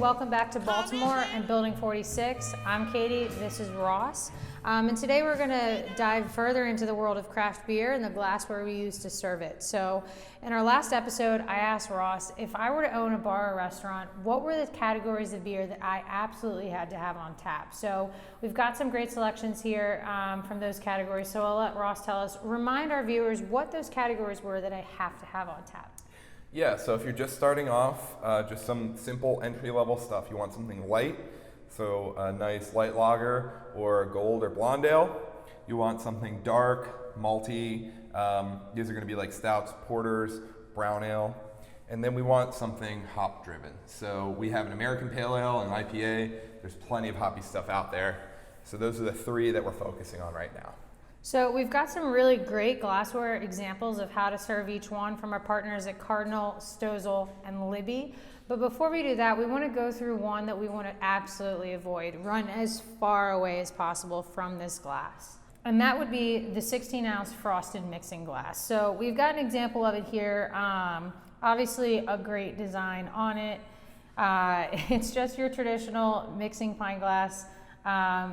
welcome back to Baltimore and Building 46. I'm Katie, this is Ross. And today we're going to dive further into the world of craft beer and the glassware we use to serve it. So in our last episode, I asked Ross, if I were to own a bar or restaurant, what were the categories of beer that I absolutely had to have on tap? So we've got some great selections here from those categories. So I'll let Ross tell us, remind our viewers what those categories were that I have to have on tap. Yeah, so if you're just starting off, just some simple entry-level stuff. You want something light, so a nice light lager or a gold or blonde ale. You want something dark, malty. These are going to be like stouts, porters, brown ale. And then we want something hop-driven. So we have an American Pale Ale and IPA. There's plenty of hoppy stuff out there. So those are the three that we're focusing on right now. So we've got some really great glassware examples of how to serve each one from our partners at Cardinal, Stozel, and Libby. But before we do that, we want to go through one that we want to absolutely avoid, run as far away as possible from this glass. And that would be the 16-ounce frosted mixing glass. So we've got an example of it here. Obviously a great design on it. It's just your traditional mixing pint glass.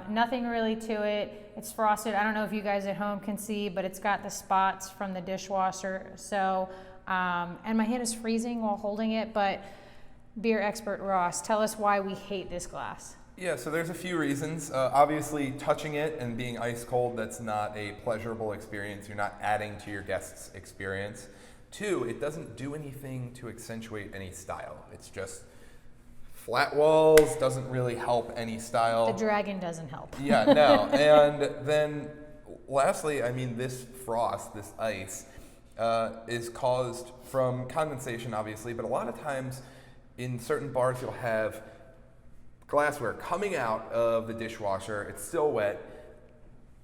Nothing really to it. It's frosted. I don't know if you guys at home can see, but it's got the spots from the dishwasher. So, and my hand is freezing while holding it, but beer expert Ross, tell us why we hate this glass. Yeah, so there's a few reasons. Obviously, touching it and being ice cold, that's not a pleasurable experience. You're not adding to your guest's experience. Two, it doesn't do anything to accentuate any style. It's just flat walls, doesn't really help any style. The dragon doesn't help. Yeah, no. And then lastly, I mean, this frost, this ice, is caused from condensation, obviously, but a lot of times in certain bars you'll have glassware coming out of the dishwasher, it's still wet,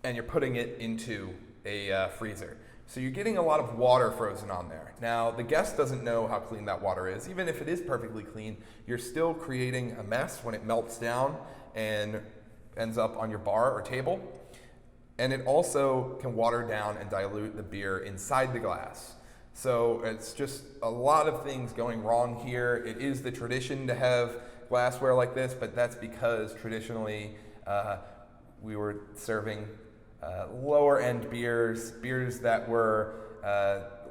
and you're putting it into a freezer. So you're getting a lot of water frozen on there. Now, the guest doesn't know how clean that water is. Even if it is perfectly clean, you're still creating a mess when it melts down and ends up on your bar or table. And it also can water down and dilute the beer inside the glass. So it's just a lot of things going wrong here. It is the tradition to have glassware like this, but that's because traditionally we were serving lower end beers that were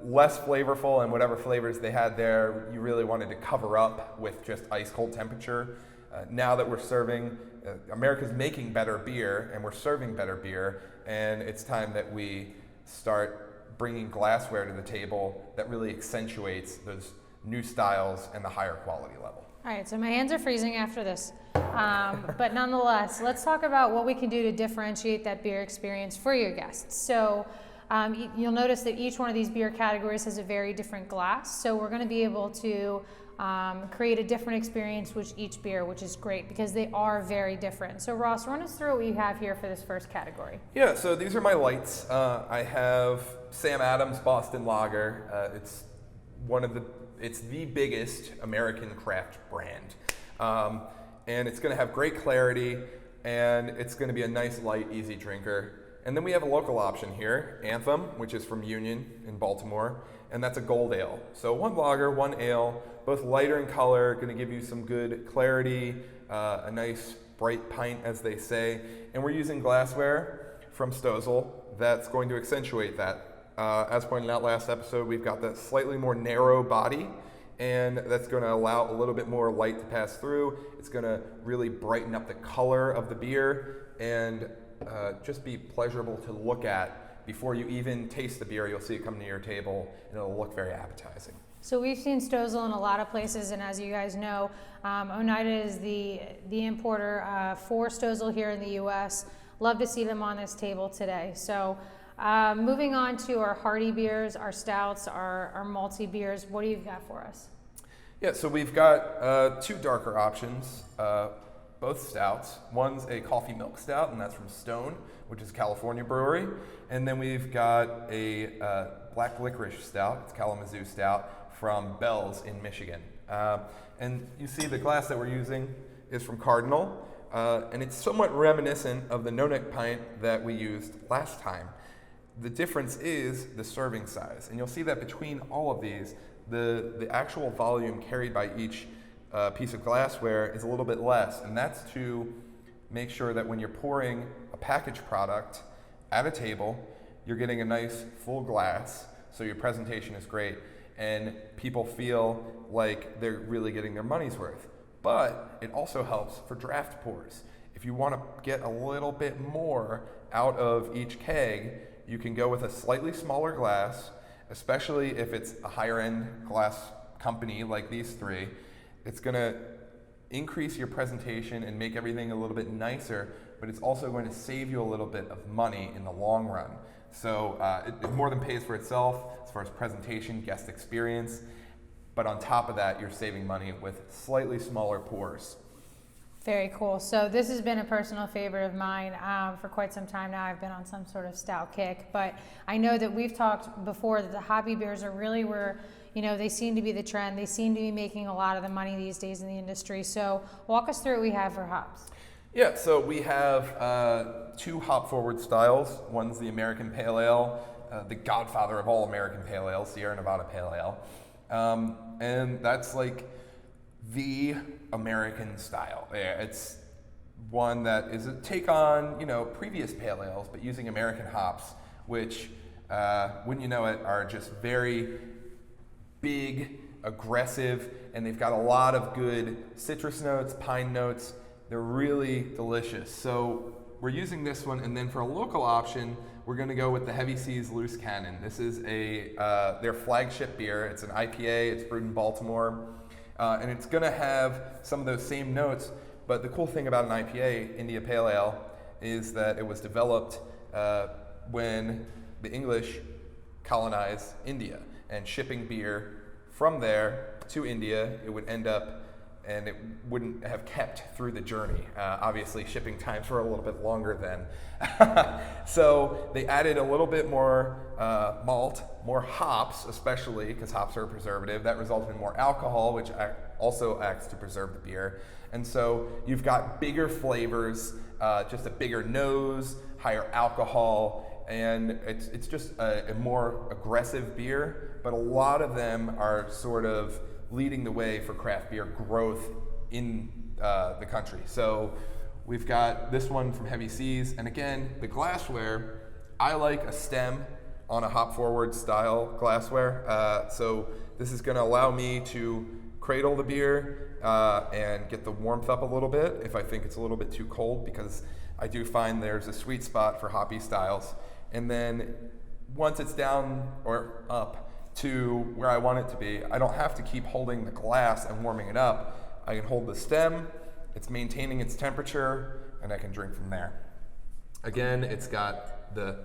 less flavorful, and whatever flavors they had there, you really wanted to cover up with just ice cold temperature. Now that we're serving, America's making better beer and we're serving better beer, and it's time that we start bringing glassware to the table that really accentuates those new styles and the higher quality level. All right, so my hands are freezing after this, but nonetheless, let's talk about what we can do to differentiate that beer experience for your guests. So you'll notice that each one of these beer categories has a very different glass, so we're going to be able to create a different experience with each beer, which is great because they are very different. So Ross, run us through what you have here for this first category. Yeah, so these are my lights. I have Sam Adams Boston Lager. It's the biggest American craft brand. And it's going to have great clarity, and it's going to be a nice, light, easy drinker. And then we have a local option here, Anthem, which is from Union in Baltimore, and that's a gold ale. So one lager, one ale, both lighter in color, going to give you some good clarity, a nice bright pint, as they say. And we're using glassware from Stozel that's going to accentuate that. As pointed out last episode, we've got that slightly more narrow body, and that's going to allow a little bit more light to pass through. It's going to really brighten up the color of the beer and just be pleasurable to look at. Before you even taste the beer, you'll see it come to your table, and it'll look very appetizing. So we've seen Stozel in a lot of places, and as you guys know, Oneida is the importer for Stozel here in the U.S. Love to see them on this table today. So moving on to our hearty beers, our stouts, our malty beers, what do you got for us? Yeah, so we've got two darker options, both stouts. One's a coffee milk stout, and that's from Stone, which is a California brewery. And then we've got a black licorice stout, it's Kalamazoo stout, from Bell's in Michigan. And you see the glass that we're using is from Cardinal, and it's somewhat reminiscent of the no-neck pint that we used last time. The difference is the serving size, and you'll see that between all of these, the actual volume carried by each piece of glassware is a little bit less, and that's to make sure that when you're pouring a packaged product at a table, you're getting a nice full glass, so your presentation is great, and people feel like they're really getting their money's worth. But it also helps for draft pours. If you want to get a little bit more out of each keg, you can go with a slightly smaller glass, especially if it's a higher end glass company like these three. It's going to increase your presentation and make everything a little bit nicer, but it's also going to save you a little bit of money in the long run. So it more than pays for itself as far as presentation, guest experience, but on top of that, you're saving money with slightly smaller pours. Very cool. So this has been a personal favorite of mine for quite some time now. I've been on some sort of stout kick, but I know that we've talked before that the hobby beers are really where, you know, they seem to be the trend. They seem to be making a lot of the money these days in the industry. So walk us through what we have for hops. Yeah, so we have 2 hop-forward styles. One's the American Pale Ale, the godfather of all American Pale Ales, Sierra Nevada Pale Ale. And that's like the American style. It's one that is a take on, you know, previous pale ales, but using American hops, which, wouldn't you know it, are just very big, aggressive, and they've got a lot of good citrus notes, pine notes. They're really delicious. So we're using this one, and then for a local option, we're going to go with the Heavy Seas Loose Cannon. This is their flagship beer. It's an IPA. It's brewed in Baltimore. And it's going to have some of those same notes, but the cool thing about an IPA, India Pale Ale, is that it was developed when the English colonized India, and shipping beer from there to India, it would end up, and it wouldn't have kept through the journey. Obviously, shipping times were a little bit longer then. So they added a little bit more malt, more hops, especially because hops are a preservative. That resulted in more alcohol, which also acts to preserve the beer. And so you've got bigger flavors, just a bigger nose, higher alcohol, and it's just a more aggressive beer, but a lot of them are sort of leading the way for craft beer growth in the country. So we've got this one from Heavy Seas, and again, the glassware, I like a stem on a hop forward style glassware. So this is gonna allow me to cradle the beer and get the warmth up a little bit if I think it's a little bit too cold, because I do find there's a sweet spot for hoppy styles. And then once it's down or up to where I want it to be, I don't have to keep holding the glass and warming it up. I can hold the stem, it's maintaining its temperature, and I can drink from there. Again, it's got the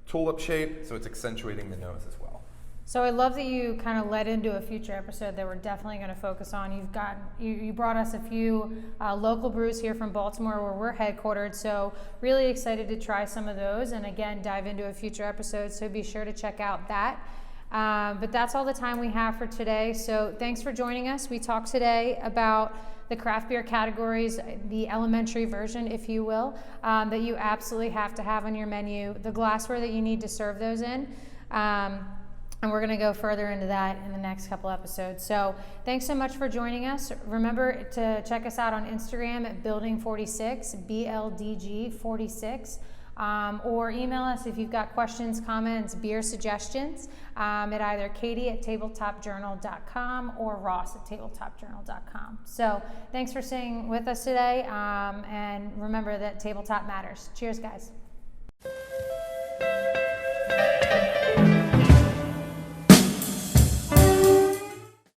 tulip shape, so it's accentuating the nose as well. So I love that you kind of led into a future episode that we're definitely going to focus on. You brought us a few local brews here from Baltimore where we're headquartered, so really excited to try some of those and again dive into a future episode, so be sure to check out that. But that's all the time we have for today, so thanks for joining us. We talked today about the craft beer categories, the elementary version, if you will, that you absolutely have to have on your menu, the glassware that you need to serve those in. And we're going to go further into that in the next couple episodes. So thanks so much for joining us. Remember to check us out on Instagram at Bldg46, Bldg46, or email us if you've got questions, comments, beer suggestions at either Katie@TabletopJournal.com or Ross at TabletopJournal.com. So thanks for staying with us today, and remember that tabletop matters. Cheers, guys.